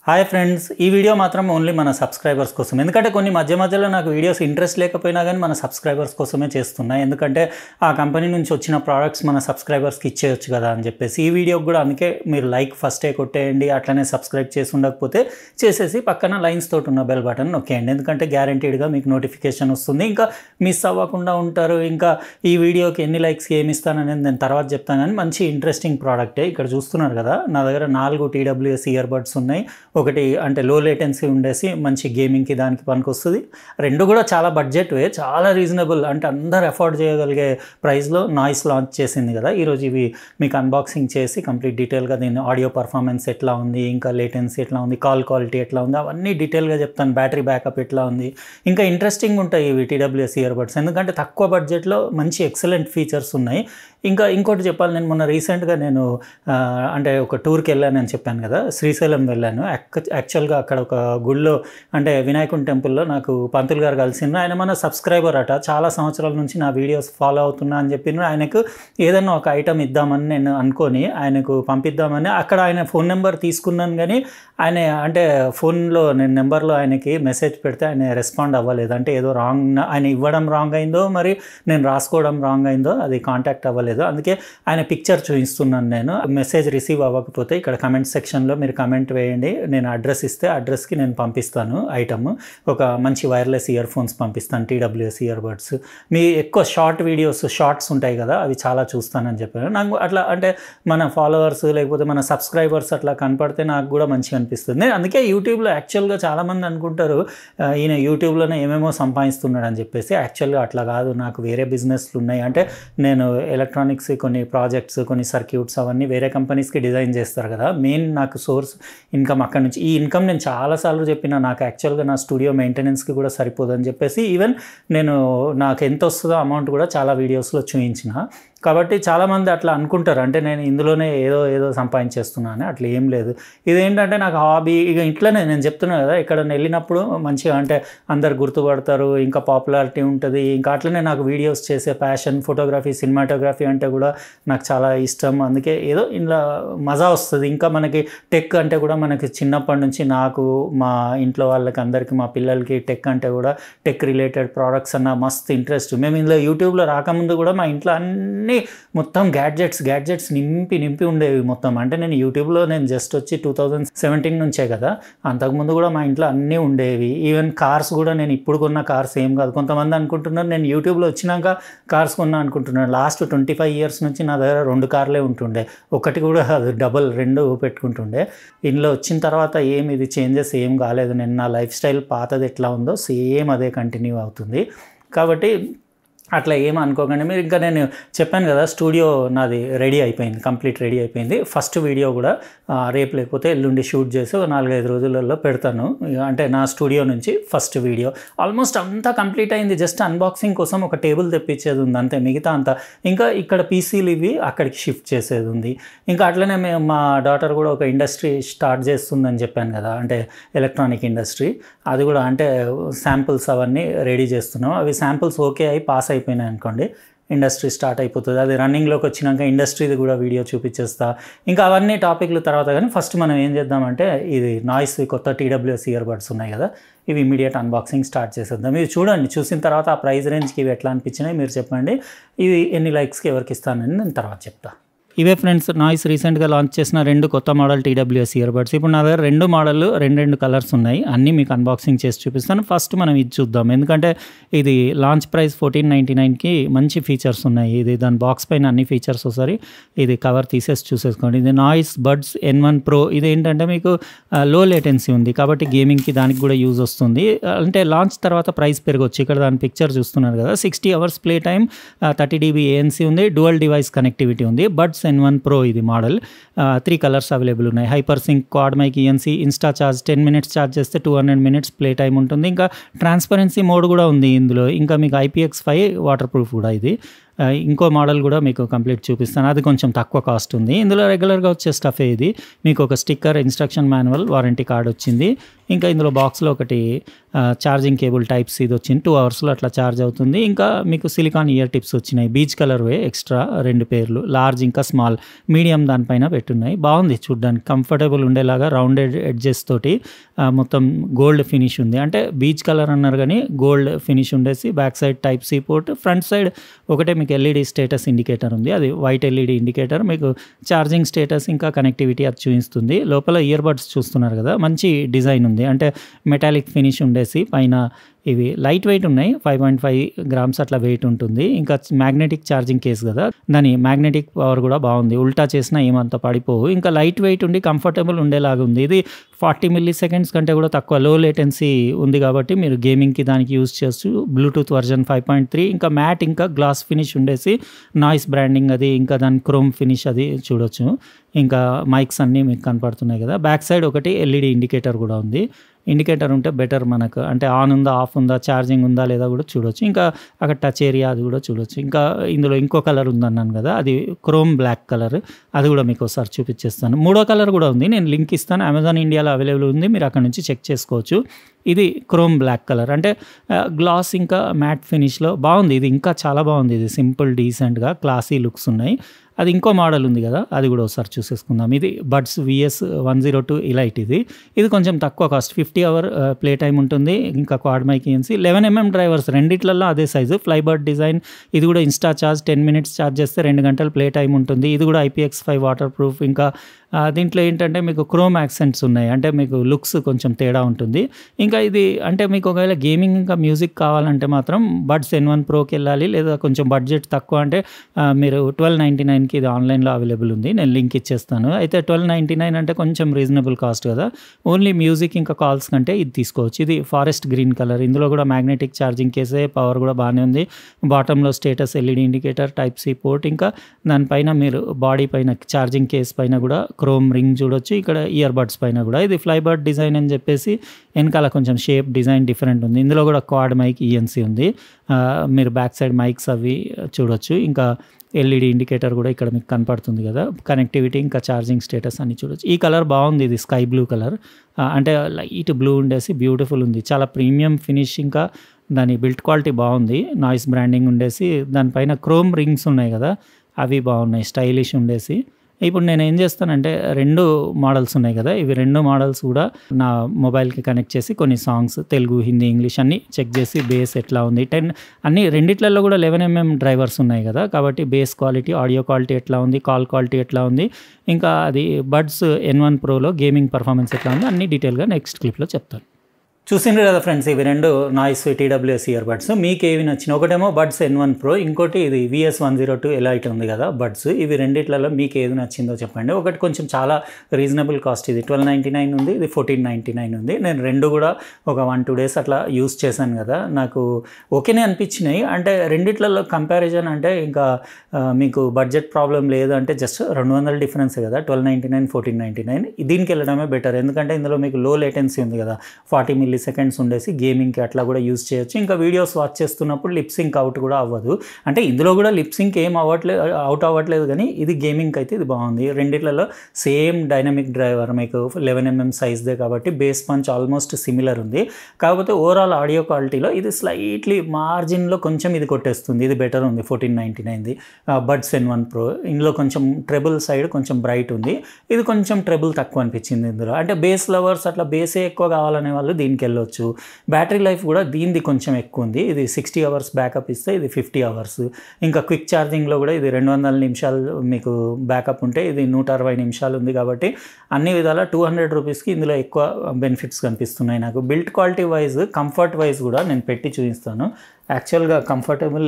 Hi friends, ఈ video మాత్రం only మన సబ్స్క్రైబర్స్ కోసం. ఎందుకంటే కొన్ని మధ్యలో నాకు వీడియోస్ ఇంట్రెస్ట్ లేకపోయినా కానీ మన సబ్స్క్రైబర్స్ కోసమే చేస్తున్నా. ఎందుకంటే ఆ కంపెనీ నుంచి వచ్చిన ప్రోడక్ట్స్ మన సబ్స్క్రైబర్స్కి ఇచ్చేయచ్చు కదా అని చెప్పేసి ఈ వీడియోకి కూడా అందుకే మీరు లైక్ ఫస్టే కొట్టేయండి. అట్లనే సబ్స్క్రైబ్ చేసి ఉండకపోతే చేసేసి పక్కన లైన్స్ తోటి ఉన్న బెల్ బటన్ నొక్కేయండి. ఎందుకంటే గ్యారంటీడ్గా మీకు నోటిఫికేషన్ వస్తుంది, ఇంకా మిస్ అవ్వకుండా ఉంటారు. ఇంకా ఈ వీడియోకి ఎన్ని లైక్స్కి ఏమి ఇస్తాననేది నేను తర్వాత చెప్తాను. కానీ మంచి ఇంట్రెస్టింగ్ ప్రోడక్టే. ఇక్కడ చూస్తున్నారు కదా, నా దగ్గర 4 TWS ఇయర్ బడ్స్ ఉన్నాయి. ఒకటి అంటే లో లేటెన్సీ ఉండేసి మంచి గేమింగ్కి దానికి పనికొస్తుంది. రెండు కూడా చాలా బడ్జెట్వే, చాలా రీజనబుల్, అంటే అందరు అఫోర్డ్ చేయగలిగే ప్రైస్లో నాయిస్ లాంచ్ చేసింది కదా. ఈరోజు ఇవి మీకు అన్బాక్సింగ్ చేసి కంప్లీట్ డీటెయిల్గా దీని ఆడియో పర్ఫార్మెన్స్ ఎట్లా ఉంది, ఇంకా లేటెన్సీ ఎట్లా ఉంది, కాల్ క్వాలిటీ ఎట్లా ఉంది, అవన్నీ డీటెయిల్గా చెప్తాను. బ్యాటరీ బ్యాకప్ ఎట్లా ఉంది, ఇంకా ఇంట్రెస్టింగ్ ఉంటాయి ఇవి TWS ఇయర్ బడ్స్. ఎందుకంటే తక్కువ బడ్జెట్లో మంచి ఎక్సలెంట్ ఫీచర్స్ ఉన్నాయి. ఇంకా ఇంకోటి చెప్పాలి, నేను మొన్న రీసెంట్గా అంటే ఒక టూర్కి వెళ్ళాను అని చెప్పాను కదా, శ్రీశైలం వెళ్ళాను. యాక్చువల్గా అక్కడ ఒక గుళ్ళో అంటే వినాయకుని టెంపుల్లో నాకు పంతులు గారు కలిసిండ్రు. ఆయన మన సబ్స్క్రైబర్ అట, చాలా సంవత్సరాల నుంచి నా వీడియోస్ ఫాలో అవుతున్నా అని చెప్పిండ్రు. ఆయనకు ఏదైనా ఒక ఐటమ్ ఇద్దామని నేను అనుకొని ఆయనకు పంపిద్దామని అక్కడ ఆయన ఫోన్ నెంబర్ తీసుకున్నాను. కానీ ఆయన అంటే ఫోన్లో నేను నెంబర్లో ఆయనకి మెసేజ్ పెడితే ఆయన రెస్పాండ్ అవ్వలేదు. అంటే ఏదో రాంగ్, ఆయన ఇవ్వడం రాంగ్ అయిందో మరి నేను రాసుకోవడం రాంగ్ అయిందో, అది కాంటాక్ట్ అవ్వలేదు. అందుకే ఆయన పిక్చర్ చూపిస్తున్నాను. నేను మెసేజ్ రిసీవ్ అవ్వకపోతే ఇక్కడ కమెంట్ సెక్షన్లో మీరు కమెంట్ వేయండి. నేను అడ్రస్ ఇస్తే అడ్రస్కి నేను పంపిస్తాను ఐటమ్. ఒక మంచి వైర్లెస్ ఇయర్ ఫోన్స్ పంపిస్తాను, TWS ఇయర్ బడ్స్. మీ ఎక్కువ షార్ట్స్ ఉంటాయి కదా, అవి చాలా చూస్తానని చెప్పాను. నాకు అట్లా అంటే మన ఫాలోవర్స్ లేకపోతే మన సబ్స్క్రైబర్స్ అట్లా కనపడితే నాకు కూడా మంచిగా అనిపిస్తుంది. అందుకే యూట్యూబ్లో యాక్చువల్గా చాలామంది అనుకుంటారు ఈయన యూట్యూబ్లోనే ఏమేమో సంపాదిస్తున్నాడు అని చెప్పేసి. యాక్చువల్గా అట్లా కాదు, నాకు వేరే బిజినెస్లు ఉన్నాయి. అంటే నేను ఎలక్ట్రానిక్స్ కొన్ని ప్రాజెక్ట్స్, కొన్ని సర్క్యూట్స్ అవన్నీ వేరే కంపెనీస్కి డిజైన్ చేస్తారు కదా. మెయిన్ నాకు సోర్స్ ఇన్కమ్ అక్కడ నుంచి. ఈ ఇన్కమ్ నేను చాలాసార్లు చెప్పిన, నాకు యాక్చువల్గా నా స్టూడియో మెయింటెనెన్స్కి కూడా సరిపోదని చెప్పేసి ఈవెన్ నాకు ఎంత వస్తుందో అమౌంట్ కూడా చాలా వీడియోస్లో చూపించిన. కాబట్టి చాలామంది అట్లా అనుకుంటారు, అంటే నేను ఇందులోనే ఏదో సంపాదించేస్తున్నాను. అట్లా ఏం లేదు. ఇదేంటంటే నాకు హాబీ. ఇక ఇట్లనే నేను చెప్తున్నాను కదా, ఇక్కడ వెళ్ళినప్పుడు మంచిగా అంటే అందరు గుర్తుపడతారు, ఇంకా పాపులారిటీ ఉంటుంది. ఇంకా అట్లనే నాకు వీడియోస్ చేసే ప్యాషన్, ఫోటోగ్రఫీ, సినిమాటోగ్రఫీ అంటే కూడా నాకు చాలా ఇష్టం. అందుకే ఏదో ఇలా మజా వస్తుంది. ఇంకా మనకి టెక్ అంటే కూడా మనకి చిన్నప్పటి నుంచి నాకు, మా ఇంట్లో వాళ్ళకి అందరికీ, మా పిల్లలకి టెక్ అంటే కూడా టెక్ రిలేటెడ్ ప్రోడక్ట్స్ అన్న మస్తు ఇంట్రెస్ట్. మేము ఇందులో యూట్యూబ్లో రాకముందు కూడా మా ఇంట్లో అన్నీ మొత్తం గ్యాడ్జెట్స్ నింపి ఉండేవి మొత్తం. అంటే నేను యూట్యూబ్లో జస్ట్ వచ్చి 2017 నుంచే కదా, అంతకుముందు కూడా మా ఇంట్లో అన్నీ ఉండేవి. ఈవెన్ కార్స్ కూడా, నేను ఇప్పుడు కొన్న కార్స్ ఏం కాదు. కొంతమంది అనుకుంటున్నారు నేను యూట్యూబ్లో వచ్చినాక కార్స్ కొన్నా అనుకుంటున్నాను. లాస్ట్ 25 years నుంచి నా దగ్గర 2 కార్లే ఉంటుండే, ఒకటి కూడా డబల్ 2 పెట్టుకుంటుండే. ఇందులో వచ్చిన తర్వాత ఇది చేంజెస్ ఏం కాలేదు. నేను నా లైఫ్ స్టైల్ పాతది ఎట్లా ఉందో సేమ్ అదే కంటిన్యూ అవుతుంది. కాబట్టి అట్లా ఏం అనుకోకండి మీరు. ఇంకా నేను చెప్పాను కదా, స్టూడియో నాది కంప్లీట్ రెడీ అయిపోయింది. ఫస్ట్ వీడియో కూడా రేపు లేకపోతే ఎల్లుండి షూట్ చేసి 4-5 రోజులలో పెడతాను. అంటే నా స్టూడియో నుంచి ఫస్ట్ వీడియో ఆల్మోస్ట్ అంతా కంప్లీట్ అయింది. జస్ట్ అన్బాక్సింగ్ కోసం ఒక టేబుల్ తెప్పించేది ఉంది అంతే, మిగతా అంతా. ఇంకా ఇక్కడ పీసీలు ఇవి అక్కడికి షిఫ్ట్ చేసేది ఉంది. ఇంకా అట్లనే మా డాటర్ కూడా ఒక ఇండస్ట్రీ స్టార్ట్ చేస్తుందని చెప్పాను కదా, అంటే ఎలక్ట్రానిక్ ఇండస్ట్రీ. అది కూడా అంటే శాంపుల్స్ అవన్నీ రెడీ చేస్తున్నాం. అవి శాంపుల్స్ ఓకే అయి పాస్ అయిపోయినాయి అనుకోండి, ఇండస్ట్రీ స్టార్ట్ అయిపోతుంది. అది రన్నింగ్లోకి వచ్చినాక ఇండస్ట్రీది కూడా వీడియో చూపించేస్తా. ఇంకా అవన్నీ టాపిక్లు తర్వాత. కానీ ఫస్ట్ మనం ఏం చేద్దామంటే, ఇది నాయిస్ కొత్త TWS ఇయర్ బడ్స్ ఉన్నాయి కదా, ఇవి ఇమీడియట్ అన్బాక్సింగ్ స్టార్ట్ చేసేద్దాం. ఇవి చూడండి, చూసిన తర్వాత ఆ ప్రైస్ రేంజ్కి ఇవి ఎట్లా అనిపించినాయి మీరు చెప్పండి. ఇవి ఎన్ని లైక్స్కి ఎవరికి ఇస్తానని నేను తర్వాత చెప్తా. ఇవే ఫ్రెండ్స్, నాయిస్ రీసెంట్గా లాంచ్ చేసిన 2 కొత్త మోడల్ TWS ఇయర్ బడ్స్. ఇప్పుడు నా దగ్గర 2 మోడల్ 2 కలర్స్ ఉన్నాయి. అన్నీ మీకు అన్బాక్సింగ్ చేసి చూపిస్తాను. ఫస్ట్ మనం ఇది చూద్దాం, ఎందుకంటే ఇది లాంచ్ ప్రైస్ 1499కి మంచి ఫీచర్స్ ఉన్నాయి. ఇది దాని బాక్స్ పైన అన్ని ఫీచర్స్ వస్తాయి. ఇది కవర్ తీసేసి చూసేసుకోండి. ఇది నాయిస్ బడ్స్ N1 Pro. ఇది ఏంటంటే మీకు లో లేటెన్సీ ఉంది కాబట్టి గేమింగ్కి దానికి కూడా యూజ్ వస్తుంది. అంటే లాంచ్ తర్వాత ప్రైస్ పెరగవచ్చు. ఇక్కడ దాని పిక్చర్ చూస్తున్నారు కదా, 60 hours play time, 30 dB ANC ఉంది, డ్యువల్ డివైస్ కనెక్టివిటీ ఉంది. బడ్స్ N1 Pro ఇది మోడల్. 3 కలర్స్ అవైలబుల్ ఉన్నాయి. Hyper sync, quad mic, ENC, insta charge. 10 minutes charge చేస్తే 200 minutes ప్లే టైం ఉంటుంది. ఇంకా ట్రాన్స్పరెన్సీ మోడ్ కూడా ఉంది ఇందులో. ఇంకా మీకు IPX5 వాటర్ ప్రూఫ్ కూడా ఇది. ఇంకో మోడల్ కూడా మీకు కంప్లీట్ చూపిస్తాను, అది కొంచెం తక్కువ కాస్ట్ ఉంది. ఇందులో రెగ్యులర్గా వచ్చే స్టఫే ఇది. మీకు ఒక sticker, instruction manual, warranty card వచ్చింది. ఇంకా ఇందులో బాక్స్లో ఒకటి ఛార్జింగ్ కేబుల్ టైప్స్ ఇది వచ్చింది. 2 hours అట్లా ఛార్జ్ అవుతుంది. ఇంకా మీకు సిలికాన్ ఇయర్ టిప్స్ వచ్చినాయి, బీచ్ కలర్ వే ఎక్స్ట్రా 2 పేర్లు, లార్జ్ ఇంకా స్మాల్. మీడియం దానిపైన పెట్టున్నాయి. బాగుంది చూడ్డానికి, కంఫర్టబుల్ ఉండేలాగా రౌండెడ్ ఎడ్జెస్ తోటి మొత్తం గోల్డ్ ఫినిష్ ఉంది. అంటే బీచ్ కలర్ అన్నారు కానీ గోల్డ్ ఫినిష్ ఉండేసి back side type C port, front side ఒకటే మీకు ఎల్ఈడి స్టేటస్ ఇండికేటర్ ఉంది, అది వైట్ ఎల్ఈడి ఇండికేటర్. మీకు ఛార్జింగ్ స్టేటస్ ఇంకా కనెక్టివిటీ అది చూపిస్తుంది. లోపల ఇయర్ బడ్స్ చూస్తున్నారు కదా, మంచి డిజైన్ ఉంది. అంటే మెటాలిక్ ఫినిష్ ఉండేసి పైన ఇవి లైట్ వెయిట్ ఉన్నాయి, 5.5 grams అట్లా వెయిట్ ఉంటుంది. ఇంకా మ్యాగ్నెటిక్ ఛార్జింగ్ కేస్ కదా, దాని మ్యాగ్నెటిక్ పవర్ కూడా బాగుంది, ఉల్టా చేసినా ఏమంత పడిపోవు. ఇంకా లైట్ వెయిట్ ఉండి కంఫర్టబుల్ ఉండేలాగా ఉంది. ఇది 40 milliseconds కంటే కూడా తక్కువ, లో లేటెన్సీ ఉంది కాబట్టి మీరు గేమింగ్కి దానికి యూజ్ చేయొచ్చు. బ్లూటూత్ వర్జన్ 5.3, ఇంకా మ్యాట్ ఇంకా గ్లాస్ ఫినిష్ ఉండేసి నాయిస్ బ్రాండింగ్ అది, ఇంకా దాని క్రోమ్ ఫినిష్ అది చూడొచ్చు. ఇంకా మైక్స్ అన్నీ మీకు కనపడుతున్నాయి కదా. బ్యాక్ సైడ్ ఒకటి ఎల్ఈడి ఇండికేటర్ కూడా ఉంది. ఇండికేటర్ ఉంటే బెటర్ మనకు, అంటే ఆన్ ఉందా ఆఫ్ ఉందా ఛార్జింగ్ ఉందా లేదా కూడా చూడొచ్చు. ఇంకా అక్కడ టచ్ ఏరియా అది కూడా చూడొచ్చు. ఇంకా ఇందులో ఇంకో కలర్ ఉందన్నాను కదా, అది క్రోమ్ బ్లాక్ కలర్, అది కూడా మీకు ఒకసారి చూపించేస్తాను. మూడో కలర్ కూడా ఉంది, నేను లింక్ ఇస్తాను, అమెజాన్ ఇండియాలో అవైలబుల్ ఉంది, మీరు అక్కడ నుంచి చెక్ చేసుకోవచ్చు. ఇది క్రోమ్ బ్లాక్ కలర్, అంటే గ్లాస్ ఇంకా మ్యాట్ ఫినిష్లో బాగుంది. ఇది ఇంకా చాలా బాగుంది, ఇది సింపుల్ డీసెంట్గా క్లాసీ లుక్స్ ఉన్నాయి. అది ఇంకో మోడల్ ఉంది కదా, అది కూడా ఒకసారి చూసేసుకుందాం. ఇది బడ్స్ VS102 ఎలైట్. ఇది కొంచెం తక్కువ కాస్ట్, 50 hour ప్లే టైం ఉంటుంది. ఇంకా quad mic ENC 11mm drivers, రెండిట్లలో అదే సైజు, ఫ్లైబర్డ్ డిజైన్. ఇది కూడా ఇన్స్టా ఛార్జ్, 10 minutes ఛార్జ్ చేస్తే 2 గంటలు ప్లే టైం ఉంటుంది. ఇది కూడా IPX5 వాటర్ ప్రూఫ్. ఇంకా దీంట్లో ఏంటంటే మీకు క్రోమ్ యాక్సెంట్స్ ఉన్నాయి, అంటే మీకు లుక్స్ కొంచెం తేడా ఉంటుంది. ఇంకా ఇది అంటే మీకు ఒకవేళ గేమింగ్ ఇంకా మ్యూజిక్ కావాలంటే మాత్రం బడ్స్ N1 Proకి వెళ్ళాలి, లేదా కొంచెం బడ్జెట్ తక్కువ అంటే మీరు 1299కి ఇది ఆన్లైన్లో అవైలబుల్ ఉంది, నేను లింక్ ఇచ్చేస్తాను. అయితే 1299 అంటే కొంచెం రీజనబుల్ కాస్ట్ కదా, ఓన్లీ మ్యూజిక్ ఇంకా కాల్స్ కంటే ఇది తీసుకోవచ్చు. ఇది ఫారెస్ట్ గ్రీన్ కలర్, ఇందులో కూడా మ్యాగ్నెటిక్ ఛార్జింగ్ కేసే, పవర్ కూడా బాగానే ఉంది. బాటంలో status LED indicator, type C port, ఇంకా దానిపైన మీరు బాడీ పైన ఛార్జింగ్ కేస్ పైన కూడా క్రోమ్ రింగ్ చూడొచ్చు. ఇక్కడ ఇయర్ బడ్స్ పైన కూడా ఇది ఫ్లైబర్డ్ డిజైన్ అని చెప్పేసి వెనకాల కొంచెం షేప్ డిజైన్ డిఫరెంట్ ఉంది. ఇందులో కూడా క్వాడ్ మైక్ ENC ఉంది, మీరు బ్యాక్ సైడ్ మైక్స్ అవి చూడొచ్చు. ఇంకా ఎల్ఈడి ఇండికేటర్ కూడా ఇక్కడ మీకు కనపడుతుంది కదా, కనెక్టివిటీ ఇంకా ఛార్జింగ్ స్టేటస్ అన్ని చూడొచ్చు. ఈ కలర్ బాగుంది, ఇది స్కై బ్లూ కలర్, అంటే లైట్ బ్లూ ఉండేసి బ్యూటిఫుల్ ఉంది, చాలా ప్రీమియం ఫినిష్. ఇంకా దాని బిల్ట్ క్వాలిటీ బాగుంది, నాయిస్ బ్రాండింగ్ ఉండేసి, దానిపైన క్రోమ్ రింగ్స్ ఉన్నాయి కదా, అవి బాగున్నాయి, స్టైలిష్ ఉండేసి. ఇప్పుడు నేను ఏం చేస్తానంటే 2 మోడల్స్ ఉన్నాయి కదా, ఇవి 2 మోడల్స్ కూడా నా మొబైల్కి కనెక్ట్ చేసి కొన్ని సాంగ్స్ తెలుగు, హిందీ, ఇంగ్లీష్ అన్నీ చెక్ చేసి బేస్ ఎట్లా ఉంది, అన్ని రెండిట్లలో కూడా 11mm డ్రైవర్స్ ఉన్నాయి కదా, కాబట్టి బేస్ క్వాలిటీ, ఆడియో క్వాలిటీ ఎట్లా ఉంది, కాల్ క్వాలిటీ ఎట్లా ఉంది, ఇంకా అది బడ్స్ N1 Proలో గేమింగ్ పర్ఫార్మెన్స్ ఎట్లా ఉంది అన్ని డీటెయిల్గా నెక్స్ట్ క్లిప్లో చెప్తాను. చూసిండ్రు కదా ఫ్రెండ్స్, ఇవి 2 నాయిస్ TWS ఇయర్ బడ్స్. మీకు ఏవి నచ్చిన, ఒకటేమో బడ్స్ N1 Pro, ఇంకోటి ఇది VS102 ఎలైట్ ఉంది కదా బడ్స్. ఇవి రెండిట్లలో మీకు ఏది నచ్చిందో చెప్పండి. ఒకటి కొంచెం చాలా రీజనబుల్ కాస్ట్, ఇది 1299 ఉంది, ఇది 1499 ఉంది. నేను 2 కూడా ఒక 1-2 days అట్లా యూస్ చేశాను కదా, నాకు ఓకేనే అనిపించినాయి. అంటే రెండిట్లలో కంపారిజన్ అంటే ఇంకా మీకు బడ్జెట్ ప్రాబ్లం లేదు అంటే జస్ట్ 200 డిఫరెన్స్ కదా, 1299 1499. దీనికి వెళ్ళడమే బెటర్, ఎందుకంటే ఇందులో మీకు లో లేటెన్సీ ఉంది కదా, 40 milliseconds ఉండేసి గేమింగ్కి అట్లా కూడా యూజ్ చేయొచ్చు. ఇంకా వీడియోస్ వాచ్ చేస్తున్నప్పుడు లిప్ సింక్ అవుట్ కూడా అవ్వదు, అంటే ఇందులో కూడా లిప్ సింక్ ఏం అవుట్ అవ్వట్లేదు, కానీ ఇది గేమింగ్కి అయితే ఇది బాగుంది. రెండిట్లలో సేమ్ డైనమిక్ డ్రైవర్, మీకు 11mm సైజ్దే కాబట్టి బేస్ పంచ్ ఆల్మోస్ట్ సిమిలర్ ఉంది. కాకపోతే ఓవరాల్ ఆడియో క్వాలిటీలో ఇది స్లైట్లీ మార్జిన్లో కొంచెం ఇది కొట్టేస్తుంది, ఇది బెటర్ ఉంది 1499ది బడ్స్ N1 Pro. ఇందులో కొంచెం ట్రెబుల్ సైడ్ కొంచెం బ్రైట్ ఉంది, ఇది కొంచెం ట్రెబుల్ తక్కువ అనిపించింది ఇందులో. అంటే బేస్ లవర్స్ అట్లా బేసే ఎక్కువ కావాలనే వాళ్ళు దీనికి వెళ్ళొచ్చు. బ్యాటరీ లైఫ్ కూడా దీనిది కొంచెం ఎక్కువ ఉంది, ఇది 60 hours బ్యాకప్ ఇస్తే ఇది 50 hours. ఇంకా క్విక్ ఛార్జింగ్లో కూడా ఇది 200 నిమిషాలు మీకు బ్యాకప్ ఉంటే ఇది 160 నిమిషాలు ఉంది. కాబట్టి అన్ని విధాల 200 రూపీస్కి ఇందులో ఎక్కువ బెనిఫిట్స్ కనిపిస్తున్నాయి నాకు. Built quality wise, comfort wise కూడా నేను పెట్టి చూపిస్తాను. యాక్చువల్గా కంఫర్టబుల్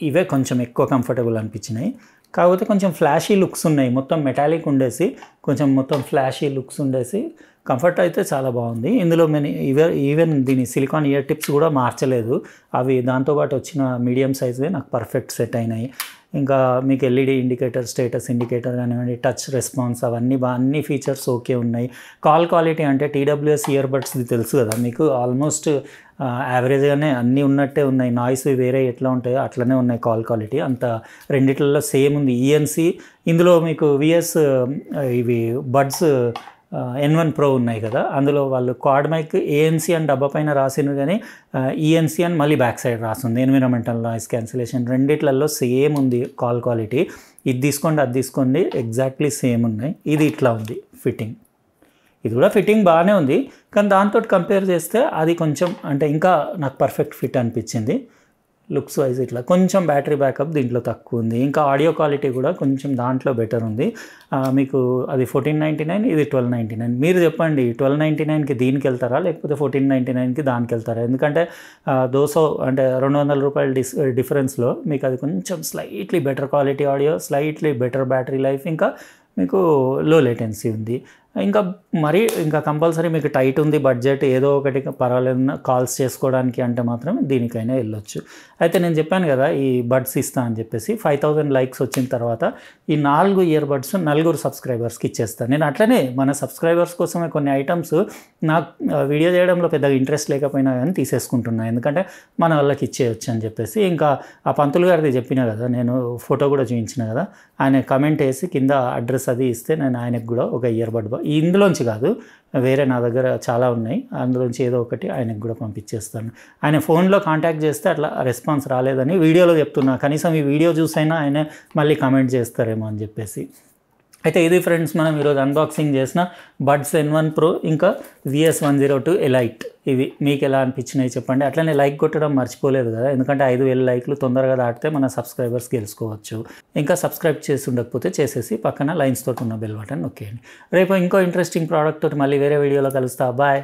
ఇవే కొంచెం ఎక్కువ కంఫర్టబుల్ అనిపించినాయి, కాకపోతే కొంచెం ఫ్లాషీ లుక్స్ ఉన్నాయి, మొత్తం మెటాలిక్ ఉండేసి కొంచెం మొత్తం ఫ్లాషీ లుక్స్ ఉండేసి కంఫర్ట్ అయితే చాలా బాగుంది. ఇందులో ఈవెన్ దీని సిలికాన్ ఇయర్ టిప్స్ కూడా మార్చలేదు, అవి దాంతోపాటు వచ్చిన మీడియం సైజ్వే నాకు పర్ఫెక్ట్ సెట్ అయినాయి. ఇంకా మీకు ఎల్ఈడి ఇండికేటర్, స్టేటస్ ఇండికేటర్ కానివ్వండి, టచ్ రెస్పాన్స్ అవన్నీ అన్ని ఫీచర్స్ ఓకే ఉన్నాయి. కాల్ క్వాలిటీ అంటే TWS ఇయర్ బడ్స్ది తెలుసు కదా మీకు, ఆల్మోస్ట్ యావరేజ్గానే అన్నీ ఉన్నట్టే ఉన్నాయి. నాయిస్ వేరే ఎట్లా ఉంటాయో అట్లనే ఉన్నాయి, కాల్ క్వాలిటీ అంత రెండిట్లలో సేమ్ ఉంది. ENC ఇందులో మీకు ఇవి బడ్స్ N1 Pro ఉన్నాయి కదా, అందులో వాళ్ళు క్వాడ్ మైక్ ANC అని డబ్బా పైన రాసిండ్రు, కానీ ENC అని మళ్ళీ బ్యాక్ సైడ్ రాసింది, ఎన్విరాన్మెంటల్ నాయిస్ క్యాన్సిలేషన్. రెండిట్లలో సేమ్ ఉంది కాల్ క్వాలిటీ. ఇది తీసుకోండి అది తీసుకోండి ఎగ్జాక్ట్లీ సేమ్ ఉన్నాయి. ఇది ఇట్లా ఉంది ఫిట్టింగ్, ఇది కూడా ఫిట్టింగ్ బాగానే ఉంది, కానీ దాంతో కంపేర్ చేస్తే అది కొంచెం అంటే ఇంకా నాకు పర్ఫెక్ట్ ఫిట్ అనిపించింది. లుక్స్ వైజ్ ఇట్లా కొంచెం బ్యాటరీ బ్యాకప్ దీంట్లో తక్కువ ఉంది, ఇంకా ఆడియో క్వాలిటీ కూడా కొంచెం దాంట్లో బెటర్ ఉంది. మీకు అది 1499, ఇది 1299. మీరు చెప్పండి 1299కి దీనికి వెళ్తారా లేకపోతే 1499కి దానికి వెళ్తారా? ఎందుకంటే దోసో అంటే 200 రూపాయల డిఫరెన్స్లో మీకు అది కొంచెం slightly better quality audio, slightly better battery life, ఇంకా మీకు లో లేటెన్సీ ఉంది. ఇంకా కంపల్సరీ మీకు టైట్ ఉంది బడ్జెట్, ఏదో ఒకటి పర్వాలేదు కాల్స్ చేసుకోవడానికి అంటే మాత్రం దీనికైనా వెళ్ళొచ్చు. అయితే నేను చెప్పాను కదా ఈ బడ్స్ ఇస్తా అని చెప్పేసి, 5000 లైక్స్ వచ్చిన తర్వాత ఈ 4 ఇయర్ బడ్స్ 4 సబ్స్క్రైబర్స్కి ఇచ్చేస్తాను. నేను అట్లనే మన సబ్స్క్రైబర్స్ కోసమే కొన్ని ఐటమ్స్ నాకు వీడియో చేయడంలో పెద్దగా ఇంట్రెస్ట్ లేకపోయినా కానీ తీసేసుకుంటున్నాను, ఎందుకంటే మన వాళ్ళకి ఇచ్చేయచ్చు అని చెప్పేసి. ఇంకా ఆ పంతులు గారిది చెప్పిన కదా, నేను ఫోటో కూడా చూపించిన కదా, ఆయన కమెంట్ వేసి కింద అడ్రస్ అది ఇస్తే నేను ఆయనకు కూడా ఒక ఇయర్ బడ్ ఇందులోంచి కాదు వేరే నా దగ్గర చాలా ఉన్నాయి, అందులోంచి ఏదో ఒకటి ఆయనకు కూడా పంపించేస్తాను. ఆయన ఫోన్లో కాంటాక్ట్ చేస్తే అట్లా రెస్పాన్స్ రాలేదని వీడియోలో చెప్తున్నా, కనీసం ఈ వీడియో చూసైనా ఆయన మళ్ళీ కామెంట్ చేస్తారేమో అని చెప్పేసి. అయితే ఇది ఫ్రెండ్స్ మనం ఈరోజు అన్బాక్సింగ్ చేసిన బడ్స్ N1 Pro ఇంకా VS102 ఎలైట్. ఇవి మీకు ఎలా అనిపించినాయి చెప్పండి. అట్లనే లైక్ కొట్టడం మర్చిపోలేదు కదా, ఎందుకంటే 5000 లైక్లు తొందరగా దాటితే మన సబ్స్క్రైబర్స్ గెలుచుకోవచ్చు. ఇంకా సబ్స్క్రైబ్ చేసి ఉండకపోతే చేసేసి పక్కన లైన్స్ తోటి ఉన్న బెల్ బటన్ నొక్కేయండి. రేపు ఇంకో ఇంట్రెస్టింగ్ ప్రోడక్ట్ తోటి మళ్ళీ వేరే వీడియోలో కలుస్తా. బాయ్.